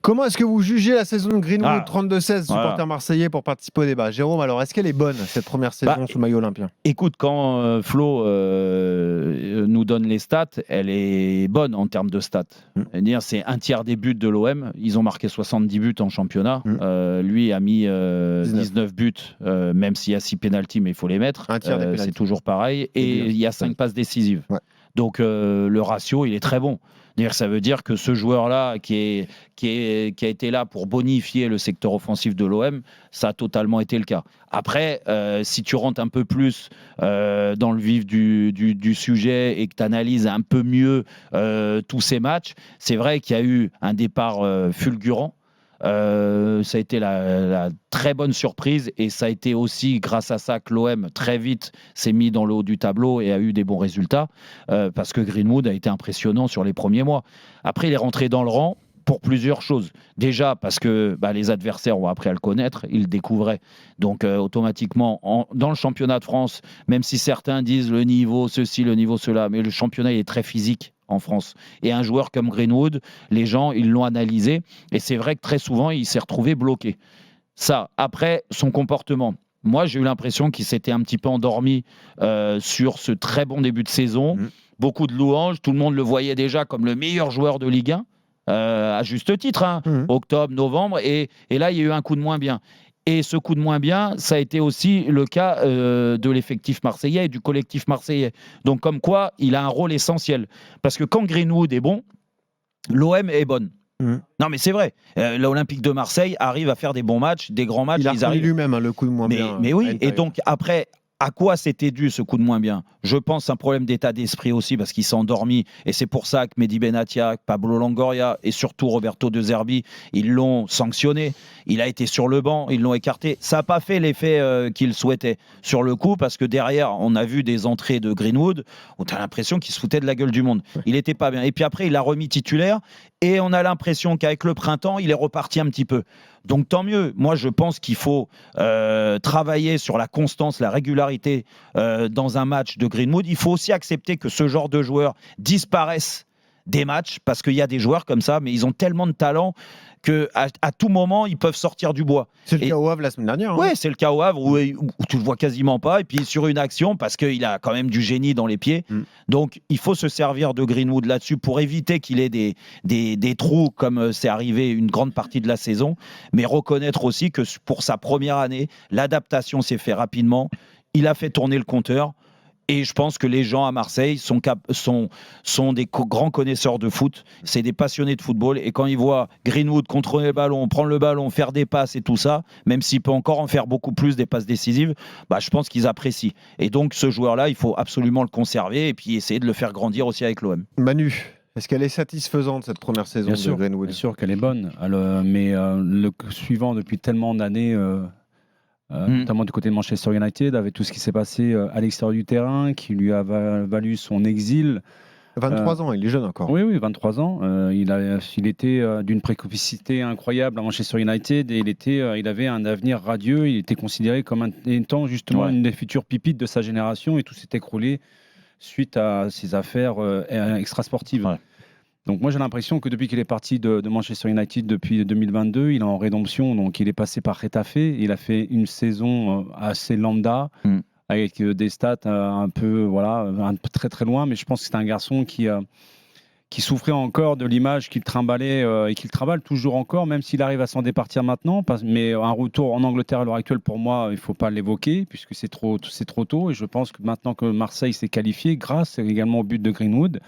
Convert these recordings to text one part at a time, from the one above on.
Comment est-ce que vous jugez la saison de Greenwood 32-16, voilà. supporter marseillais, pour participer au débat? Jérôme, alors est-ce qu'elle est bonne, cette première saison sous le maillot olympien? Écoute, quand Flo nous donne les stats, elle est bonne en termes de stats. C'est un tiers des buts de l'OM. Ils ont marqué 70 buts en championnat. Lui a mis 19 buts, même s'il y a 6 pénaltys, mais il faut les mettre. C'est toujours pareil. Et il y a 5 passes décisives. Ouais. Donc le ratio, il est très bon. Ça veut dire que ce joueur-là, qui a été là pour bonifier le secteur offensif de l'OM, ça a totalement été le cas. Après, si tu rentres un peu plus dans le vif du sujet et que tu analyses un peu mieux tous ces matchs, c'est vrai qu'il y a eu un départ fulgurant. Ça a été la très bonne surprise et ça a été aussi grâce à ça que l'OM très vite s'est mis dans le haut du tableau et a eu des bons résultats parce que Greenwood a été impressionnant sur les premiers mois. Après, il est rentré dans le rang pour plusieurs choses. Déjà parce que les adversaires ont appris à le connaître, ils le découvraient. Donc automatiquement, dans le championnat de France, même si certains disent le niveau ceci, le niveau cela, mais le championnat il est très physique en France. Et un joueur comme Greenwood, les gens, ils l'ont analysé. Et c'est vrai que très souvent, il s'est retrouvé bloqué. Ça, après, son comportement. Moi, j'ai eu l'impression qu'il s'était un petit peu endormi sur ce très bon début de saison. Beaucoup de louanges. Tout le monde le voyait déjà comme le meilleur joueur de Ligue 1. À juste titre, octobre, novembre. Et là, il y a eu un coup de moins bien. Et ce coup de moins bien, ça a été aussi le cas de l'effectif marseillais et du collectif marseillais. Donc, comme quoi, il a un rôle essentiel. Parce que quand Greenwood est bon, l'OM est bonne. Non, mais c'est vrai. L'Olympique de Marseille arrive à faire des bons matchs, des grands matchs. Il a reconnu lui-même le coup de moins bien. Mais oui, et donc après... À quoi c'était dû ce coup de moins bien? Je pense un problème d'état d'esprit aussi parce qu'il s'est endormi et c'est pour ça que Mehdi Benatia, Pablo Longoria et surtout Roberto De Zerbi, ils l'ont sanctionné. Il a été sur le banc, ils l'ont écarté. Ça n'a pas fait l'effet qu'il souhaitait sur le coup parce que derrière, on a vu des entrées de Greenwood où tu as l'impression qu'il se foutait de la gueule du monde. Il n'était pas bien. Et puis après, il a remis titulaire et on a l'impression qu'avec le printemps, il est reparti un petit peu. Donc tant mieux. Moi, je pense qu'il faut travailler sur la constance, la régularité dans un match de Greenwood. Il faut aussi accepter que ce genre de joueurs disparaissent des matchs parce qu'il y a des joueurs comme ça, mais ils ont tellement de talent qu'à tout moment, ils peuvent sortir du bois. C'est le cas au Havre la semaine dernière. Oui, c'est le cas au Havre où tu le vois quasiment pas. Et puis sur une action, parce qu'il a quand même du génie dans les pieds. Donc, il faut se servir de Greenwood là-dessus pour éviter qu'il ait des trous comme c'est arrivé une grande partie de la saison. Mais reconnaître aussi que pour sa première année, l'adaptation s'est faite rapidement. Il a fait tourner le compteur. Et je pense que les gens à Marseille sont des grands connaisseurs de foot. C'est des passionnés de football. Et quand ils voient Greenwood contrôler le ballon, prendre le ballon, faire des passes et tout ça, même s'il peut encore en faire beaucoup plus des passes décisives, je pense qu'ils apprécient. Et donc, ce joueur-là, il faut absolument le conserver et puis essayer de le faire grandir aussi avec l'OM. Manu, est-ce qu'elle est satisfaisante, cette première saison de Greenwood? Bien sûr qu'elle est bonne. Mais le suivant depuis tellement d'années... notamment du côté de Manchester United, avec tout ce qui s'est passé à l'extérieur du terrain, qui lui a valu son exil. 23 ans, il est jeune encore. Oui, 23 ans. Il était d'une précocité incroyable à Manchester United et il avait un avenir radieux. Il était considéré comme étant justement une des futures pipites de sa génération et tout s'est écroulé suite à ses affaires extrasportives. Ouais. Donc moi j'ai l'impression que depuis qu'il est parti de Manchester United depuis 2022, il est en rédemption. Donc il est passé par Getafe, il a fait une saison assez lambda avec des stats un peu très très loin. Mais je pense que c'est un garçon qui souffrait encore de l'image qu'il trimballait et qu'il trimballe toujours encore, même s'il arrive à s'en départir maintenant. Mais un retour en Angleterre à l'heure actuelle, pour moi, il ne faut pas l'évoquer puisque c'est trop tôt. Et je pense que maintenant que Marseille s'est qualifié, grâce également au but de Greenwood.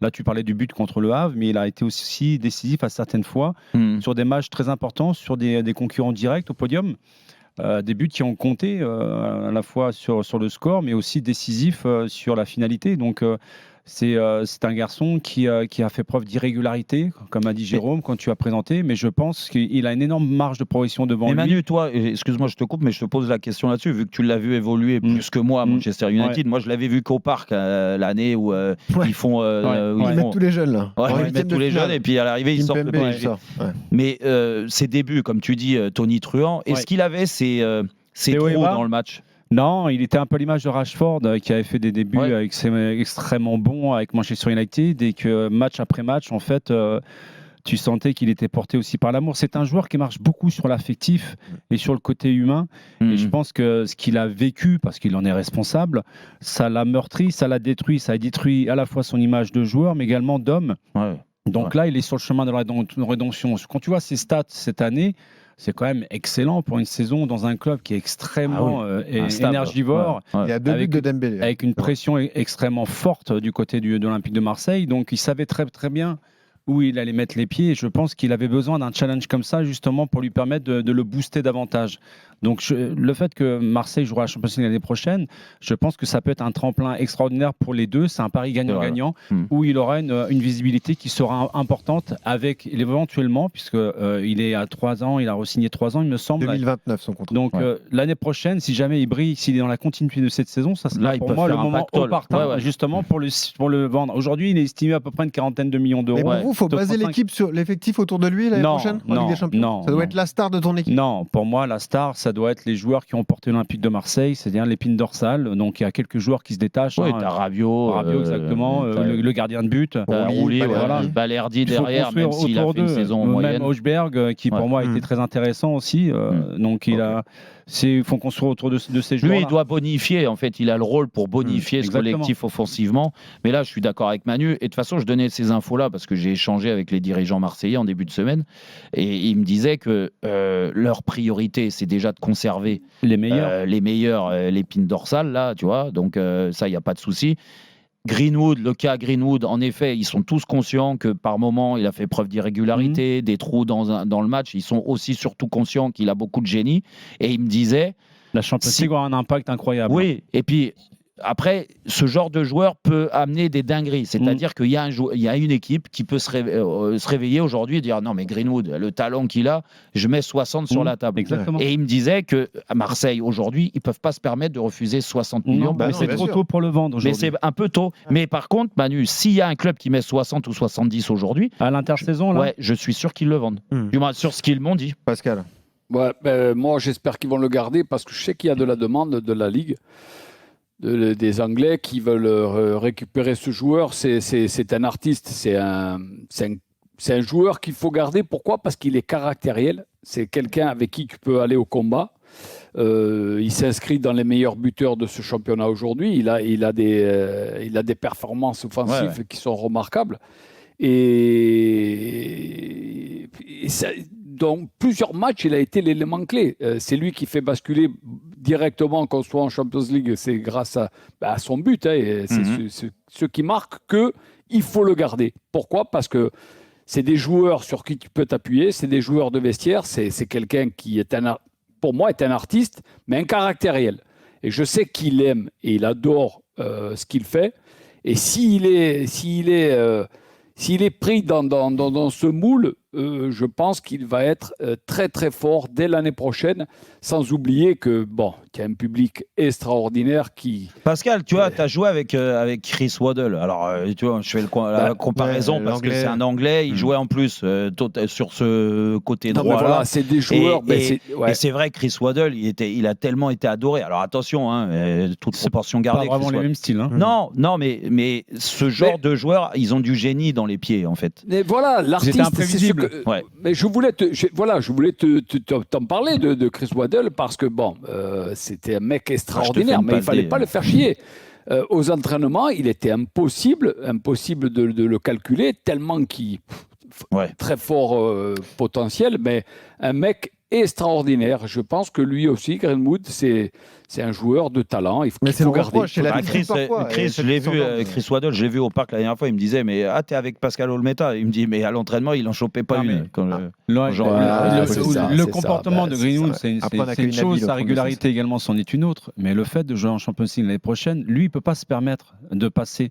Là, tu parlais du but contre le Havre, mais il a été aussi décisif à certaines fois sur des matchs très importants, sur des concurrents directs au podium. Des buts qui ont compté à la fois sur le score, mais aussi décisifs sur la finalité. Donc, c'est un garçon qui a fait preuve d'irrégularité, comme a dit Jérôme quand tu as présenté, mais je pense qu'il a une énorme marge de progression devant lui. Manu, toi, excuse-moi, je te coupe, mais je te pose la question là-dessus, vu que tu l'as vu évoluer plus que moi à Manchester United. Moi, je l'avais vu qu'au Parc l'année où ils font... ils mettent tous les jeunes, là. Ils mettent tous les jeunes, et puis à l'arrivée, ils sortent le PSG. Mais ses débuts, comme tu dis, Tony Truant, est-ce qu'il avait ces trous dans le match ? Non, il était un peu l'image de Rashford qui avait fait des débuts extrêmement bons avec Manchester United et que match après match, en fait, tu sentais qu'il était porté aussi par l'amour. C'est un joueur qui marche beaucoup sur l'affectif et sur le côté humain. Et je pense que ce qu'il a vécu, parce qu'il en est responsable, ça l'a meurtri, ça l'a détruit. Ça a détruit à la fois son image de joueur, mais également d'homme. Donc là, il est sur le chemin de la rédemption. Quand tu vois ses stats cette année, c'est quand même excellent pour une saison dans un club qui est extrêmement énergivore. Il y a 2 buts de Dembélé. Avec une pression extrêmement forte du côté de l'Olympique de Marseille. Donc il savait très très bien où il allait mettre les pieds. Et je pense qu'il avait besoin d'un challenge comme ça, justement, pour lui permettre de le booster davantage. Donc le fait que Marseille jouera la Champions League l'année prochaine, je pense que ça peut être un tremplin extraordinaire pour les deux. C'est un pari gagnant-gagnant où il aura une visibilité qui sera importante avec éventuellement, puisqu'il est à 3 ans, il a re-signé 3 ans, il me semble. 2029 son contrat. Donc l'année prochaine, si jamais il brille, s'il est dans la continuité de cette saison, ça sera pour moi le moment opportun justement pour le vendre. Aujourd'hui, il est estimé à peu près une 40aine de millions d'euros. Mais pour vous, il faut baser l'équipe sur l'effectif autour de lui l'année prochaine en Ligue des Champions. Non, ça doit être la star de ton équipe. Non, pour moi, la star, ça doit être les joueurs qui ont porté l'Olympique de Marseille, c'est-à-dire l'épine dorsale. Donc il y a quelques joueurs qui se détachent. Oui, t'as Rabiot, exactement, le gardien de but. Rouli, Balerdi derrière, même s'il a fait une saison moyenne. Même Hochberg, qui pour moi a été très intéressant aussi. Donc il faut construire autour de ces joueurs. Lui, il doit bonifier, en fait. Il a le rôle pour bonifier ce collectif offensivement. Mais là, je suis d'accord avec Manu. Et de toute façon, je donnais ces infos-là parce que j'ai échangé avec les dirigeants marseillais en début de semaine. Et ils me disaient que leur priorité, c'est déjà de conserver les meilleurs, l'épine dorsale, là, tu vois. Donc, ça, il n'y a pas de souci. Greenwood, le cas Greenwood, en effet, ils sont tous conscients que par moment, il a fait preuve d'irrégularité, des trous dans le match. Ils sont aussi surtout conscients qu'il a beaucoup de génie. Et il me disait... La Champions League aura un impact incroyable. Oui, et puis... Après, ce genre de joueur peut amener des dingueries. C'est-à-dire qu'il y a une équipe qui peut se réveiller aujourd'hui et dire non, mais Greenwood, le talent qu'il a, je mets 60 sur la table. Exactement. Et il me disait qu'à Marseille, aujourd'hui, ils ne peuvent pas se permettre de refuser 60 millions. Mais c'est trop tôt pour le vendre aujourd'hui. Mais c'est un peu tôt. Mais par contre, Manu, s'il y a un club qui met 60 ou 70 aujourd'hui, à l'intersaison, là, je suis sûr qu'ils le vendent. Du moins, sur ce qu'ils m'ont dit. Pascal. Ouais, moi, j'espère qu'ils vont le garder parce que je sais qu'il y a de la demande de la Ligue. Des Anglais qui veulent récupérer ce joueur. C'est un artiste, c'est un joueur qu'il faut garder. Pourquoi ? Parce qu'il est caractériel. C'est quelqu'un avec qui tu peux aller au combat. Il s'inscrit dans les meilleurs buteurs de ce championnat aujourd'hui. Il a des performances offensives qui sont remarquables. Et dans plusieurs matchs, il a été l'élément clé. C'est lui qui fait basculer directement qu'on soit en Champions League. C'est grâce à son but. Et c'est ce qui marque qu'il faut le garder. Pourquoi ? Parce que c'est des joueurs sur qui tu peux t'appuyer. C'est des joueurs de vestiaire. C'est quelqu'un qui, pour moi, est un artiste, mais un caractériel. Et je sais qu'il aime et il adore ce qu'il fait. Et s'il est pris dans ce moule, je pense qu'il va être très très fort dès l'année prochaine, sans oublier qu'il y a un public extraordinaire qui... Pascal, tu vois, tu as joué avec Chris Waddle. Alors, tu vois, je fais la comparaison parce que c'est un Anglais, il jouait en plus sur ce côté droit. Voilà, c'est des joueurs... Et c'est vrai que Chris Waddle, il a tellement été adoré. Alors attention, toute proportion gardée. Pas vraiment les mêmes styles. Non, mais ce genre de joueurs, ils ont du génie dans les pieds, en fait. Mais voilà, l'artiste, c'est ce que... Mais je voulais t'en parler de Chris Waddle parce que c'était un mec extraordinaire, mais il fallait pas le faire chier. Aux entraînements, il était impossible de le calculer tellement qu'il très fort potentiel, mais un mec extraordinaire. Je pense que lui aussi, Greenwood, c'est un joueur de talent. Il faut garder. Chris, je l'ai vu, Chris Waddle, je l'ai vu au parc la dernière fois. Il me disait, mais t'es avec Pascal Olmeta. Il me dit, mais à l'entraînement, il n'en chopait pas une. Le comportement de Greenwood, c'est une chose. Sa régularité également, c'en est une autre. Mais le fait de jouer en Champions League l'année prochaine, lui, il ne peut pas se permettre de passer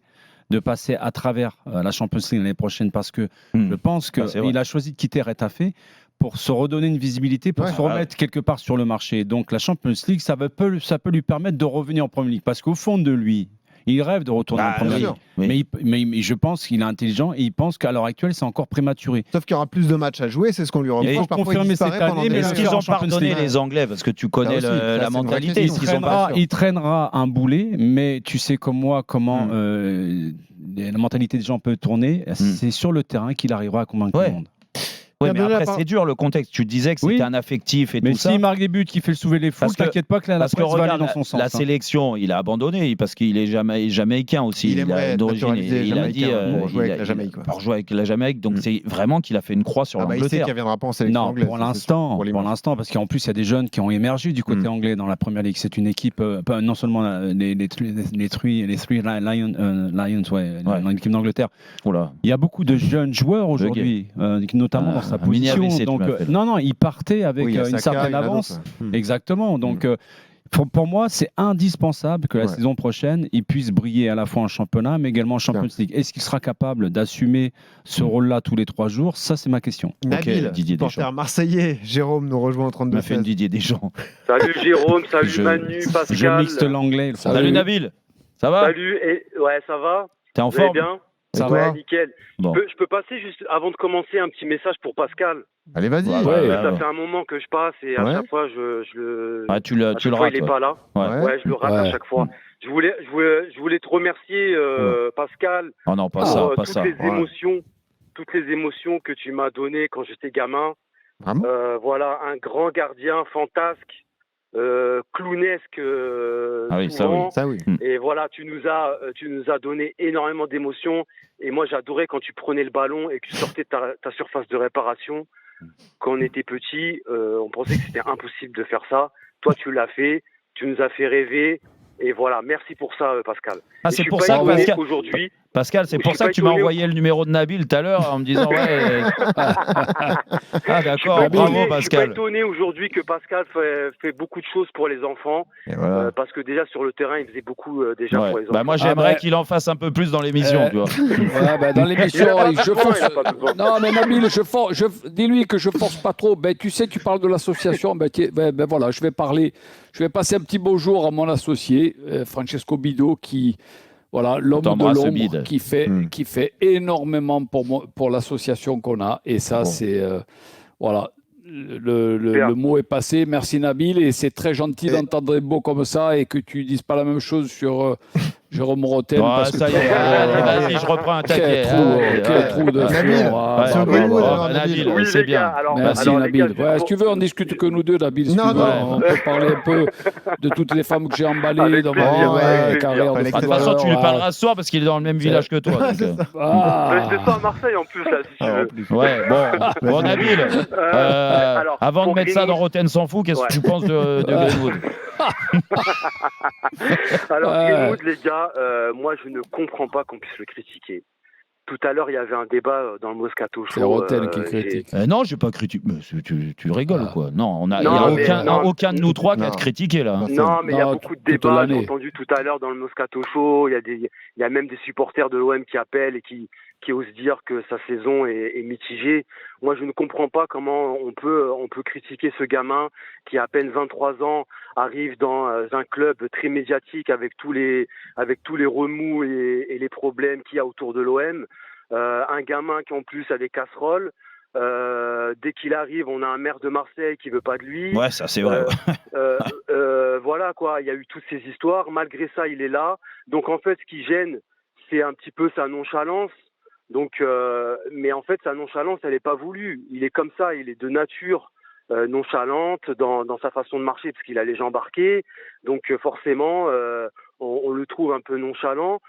à travers la Champions League l'année prochaine parce que je pense qu'il a choisi de quitter Retafe pour se redonner une visibilité, pour se remettre quelque part sur le marché. Donc la Champions League, ça peut lui permettre de revenir en Premier League. Parce qu'au fond de lui, il rêve de retourner en Premier League. Mais je pense qu'il est intelligent et il pense qu'à l'heure actuelle, c'est encore prématuré. Sauf qu'il y aura plus de matchs à jouer, c'est ce qu'on lui reproche. Il faut confirmer cette année, mais est-ce qu'ils ont pardonné les Anglais ? Parce que tu connais la mentalité. Il traînera un boulet, mais tu sais comme moi comment la mentalité des gens peut tourner. C'est sur le terrain qu'il arrivera à convaincre le monde. Oui, mais après, c'est dur le contexte. Tu disais que c'était un affectif et mais tout ça. Mais s'il marque des buts, qu'il fait soulever les foules, t'inquiète pas que la presse va aller dans son sens. La sélection, il a abandonné parce qu'il est jamaïcain aussi. Il aimerait d'origine. Il a dit pour jouer avec la Jamaïque. Pour jouer avec la Jamaïque. Donc c'est vraiment qu'il a fait une croix sur l'Angleterre. Il sait qu'il ne reviendra pas en sélection anglaise. Pour l'instant, parce qu'en plus, il y a des jeunes qui ont émergé du côté anglais dans la Première Ligue. C'est une équipe, non seulement les Three Lions, dans l'équipe d'Angleterre. Il y a beaucoup de jeunes joueurs aujourd'hui, notamment dans sa position. Donc, il partait avec une certaine avance. Exactement. Donc, pour moi, c'est indispensable que la saison prochaine, il puisse briller à la fois en championnat, mais également en Champions League. Est-ce qu'il sera capable d'assumer ce rôle-là tous les 3 jours? Ça, c'est ma question. Nabil, supporter marseillais, Jérôme nous rejoint en 32. On a fait une Didier Deschamps. Salut Jérôme, salut Manu, Pascal. Je mixte l'anglais. Salut Nabil, ça va? Salut, ouais, ça va? T'es en forme? Bien? Ça va, nickel. Bon. Je peux passer juste avant de commencer un petit message pour Pascal. Allez, vas-y. Ça fait un moment que je passe et à chaque fois, je le. Tu le rates. Il n'est pas là. Ouais, je le rate à chaque fois. Je voulais te remercier, Pascal. Oh non, pas ça. Toutes les émotions que tu m'as données quand j'étais gamin. Voilà, un grand gardien fantasque. Clownesque ça oui. Et voilà, tu nous as donné énormément d'émotions et moi j'adorais quand tu prenais le ballon et que tu sortais de ta surface de réparation. Quand on était petit, on pensait que c'était impossible de faire ça. Toi tu l'as fait, tu nous as fait rêver et voilà, merci pour ça Pascal. C'est pour ça que Pascal, c'est pour ça que tu m'as envoyé le numéro de Nabil tout à l'heure en me disant d'accord, bravo Pascal. Je suis pas étonné aujourd'hui que Pascal fait beaucoup de choses pour les enfants parce que déjà sur le terrain il faisait beaucoup déjà pour les enfants. Moi j'aimerais qu'il en fasse un peu plus dans l'émission, tu vois. Dans l'émission, je force. Non mais Nabil, dis-lui que je force pas trop. Tu sais, tu parles de l'association. Voilà, je vais passer un petit bonjour à mon associé Francesco Bido l'homme de l'ombre qui fait énormément pour l'association qu'on a. Et ça, c'est... le mot est passé. Merci Nabil. Et c'est très gentil d'entendre des mots comme ça et que tu dises pas la même chose sur Jérôme Rotten. Ça y est, vas-y, je reprends un taquet. Quel trou de Nabil, c'est bien. Merci Nabil. Si tu veux, on discute que nous deux, Nabil. Si tu veux, on peut parler un peu de toutes les femmes que j'ai emballées dans ma carrière de footballeur. De toute façon, tu lui parleras ce soir parce qu'il est dans le même village que toi. Je descends à Marseille en plus, là, si tu veux. Ouais, bon, Nabil, avant de mettre ça dans Rotten s'en fout, qu'est-ce que tu penses de Greenwood? Alors, Greenwood, les gars, moi, je ne comprends pas qu'on puisse le critiquer. Tout à l'heure, il y avait un débat dans le Moscato Show. C'est Rotten qui critique. Non, je n'ai pas critiqué. Tu rigoles ou quoi? Non, il n'y a aucun de nous trois qui a critiqué là. Non, mais il y a beaucoup de débats. J'ai entendu tout à l'heure dans le Moscato Show. Il y a même des supporters de l'OM qui appellent et qui osent dire que sa saison est mitigée. Moi, je ne comprends pas comment on peut critiquer ce gamin qui a à peine 23 ans, arrive dans un club très médiatique avec tous les remous et les problèmes qu'il y a autour de l'OM. Un gamin qui en plus a des casseroles. Dès qu'il arrive, on a un maire de Marseille qui veut pas de lui. Ouais, ça c'est vrai. Voilà quoi, il y a eu toutes ces histoires. Malgré ça, il est là. Donc en fait, ce qui gêne, c'est un petit peu sa nonchalance. Donc, mais en fait, sa nonchalance, elle n'est pas voulue. Il est comme ça, il est de nature nonchalante dans sa façon de marcher parce qu'il a les jambes embarquées. Donc forcément, on le trouve un peu nonchalant.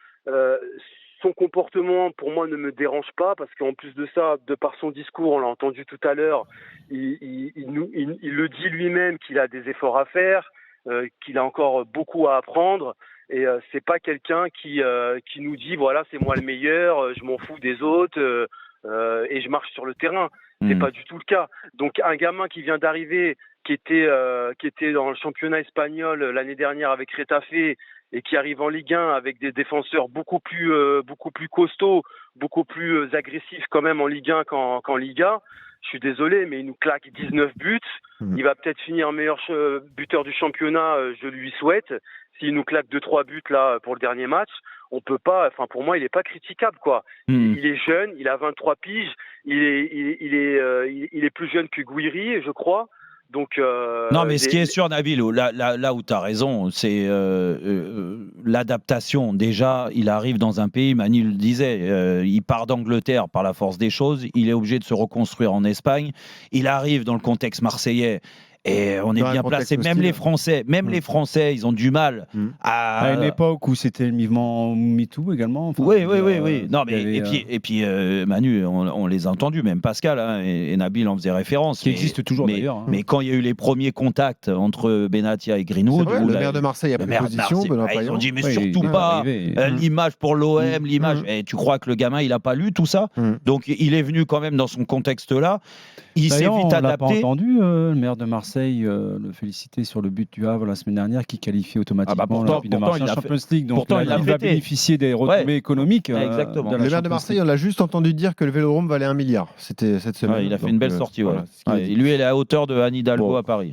Son comportement, pour moi, ne me dérange pas parce qu'en plus de ça, de par son discours, on l'a entendu tout à l'heure, il le dit lui-même qu'il a des efforts à faire, qu'il a encore beaucoup à apprendre. Et c'est pas quelqu'un qui nous dit voilà, c'est moi le meilleur, je m'en fous des autres et je marche sur le terrain. C'est pas du tout le cas. Donc un gamin qui vient d'arriver, qui était dans le championnat espagnol l'année dernière avec Retafe et qui arrive en Ligue 1 avec des défenseurs beaucoup plus costauds, beaucoup plus agressifs quand même en Ligue 1 qu'en Liga. Je suis désolé, mais il nous claque 19 buts. Il va peut-être finir meilleur buteur du championnat, je lui souhaite. S'il nous claque 2-3 buts là pour le dernier match, on peut pas. Enfin, pour moi, il est pas critiquable, quoi. Il est jeune, il a 23 piges, il est plus jeune que Guiri, je crois. Donc, non, mais ce qui est sûr, Nabil, là où tu as raison, c'est l'adaptation. Déjà, il arrive dans un pays, Manu le disait, il part d'Angleterre par la force des choses, il est obligé de se reconstruire en Espagne, il arrive dans le contexte marseillais. Et on est bien placé. Même les Français, ils ont du mal à une époque où c'était le mouvement MeToo également. Enfin, oui. Non, mais et puis Manu, on les a entendus, même Pascal et Nabil en faisaient référence. Qui existe toujours d'ailleurs. Mais quand il y a eu les premiers contacts entre Benatia et Greenwood, vrai, le maire de Marseille a pris position. Ils ont dit mais surtout pas l'image pour l'OM, l'image. Et tu crois que le gamin, il a pas lu tout ça? Donc il est venu quand même dans son contexte-là. Il s'est vite adapté. On l'a pas entendu, le maire de Marseille le féliciter sur le but du Havre la semaine dernière qui qualifie automatiquement pourtant, il a Champions League. Donc pourtant, il va bénéficier des retombées économiques. Exactement. Le maire de Marseille, on l'a juste entendu dire que le Vélodrome valait 1 milliard. C'était cette semaine. Il a fait une belle sortie. Lui, il est à hauteur de Anne Hidalgo à Paris.